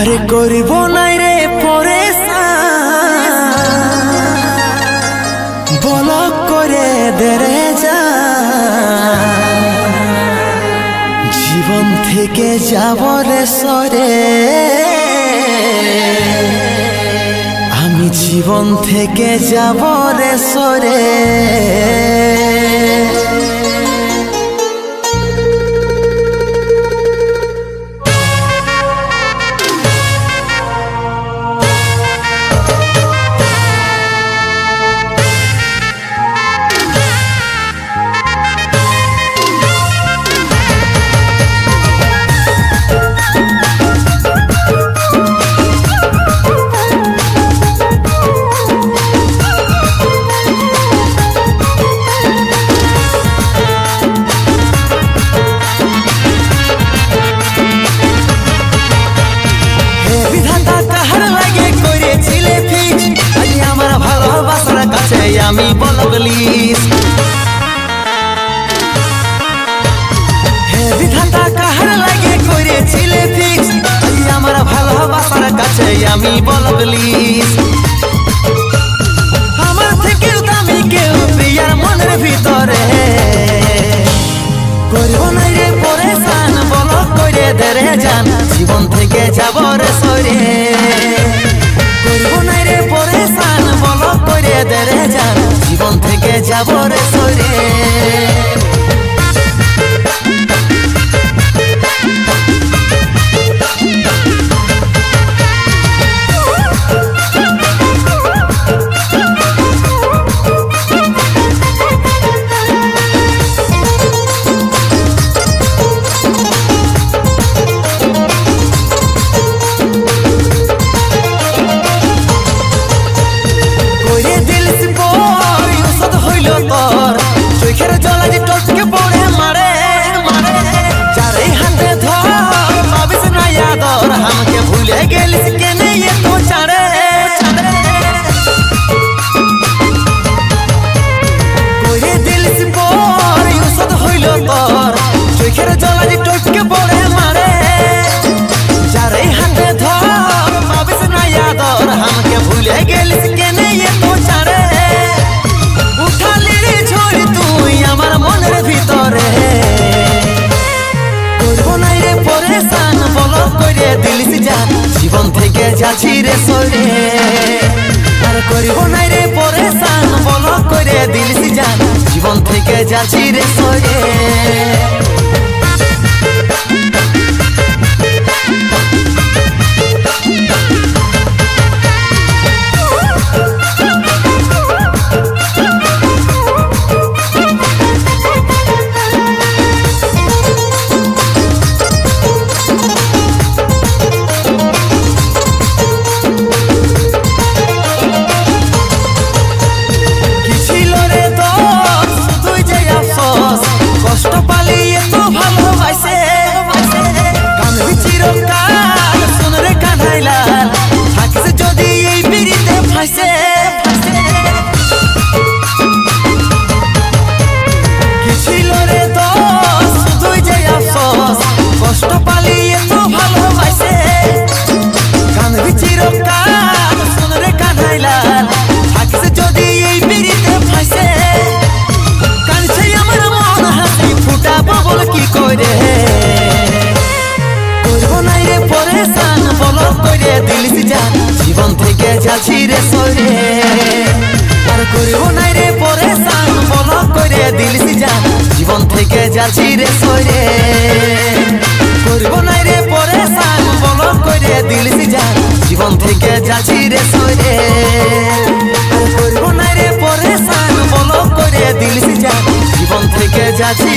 আরে করিব নাই রে বলক করে দেরে যা জীবন থেকে যাব রে সরে আমি জীবন থেকে যাব রে সরে আমি বলবলিস হে বিধাতা কাহার লাগে করেছিলে ফিক্স আমার ভালোবাসার কাছে আমি বলবলিস আমার থেকে দামি কেউ প্রিয়ার মনের ভিতরে করব না রে পরেশান বলক করে দেরে যান জীবন থেকে যাব রে সরে করব না রে পরেশান বলক করে দেরে যান জীবন থেকে যাব রে সরে চোখের জলা যে টটকে পড়ে মারে মারে যারে হাতে ধর ভাবিস না ইয়াদর আমাকে ভুলে গেলিস কেনে এত ছাড়ে করে দিলিস পর ওষুধ হইল তোর চোখের জলা যে টটকে পড়ে মারে যারে হাতে ধর ভাবিস না ইয়াদর আমাকে ভুলে গেলিস কেনে এত ছাড়ে জীবন থেকে যাচ্ছি রে সরে আর করিব নাই রে পরেশান বলক করে দিলিস জান জীবন থেকে যাচ্ছি রে সরে জীবন থেকে যাচ্ছি রে সরে আর করিব নাই রে পরেশান বলক করে দিলিস জান জীবন থেকে যাচ্ছি রে সরে করিব নাই রে পরেশান বলক করে দিলিস জান জীবন থেকে যাচ্ছি রে সরে আর করিব নাই রে পরেশান বলক করে দিলিস জান জীবন থেকে যাচ্ছি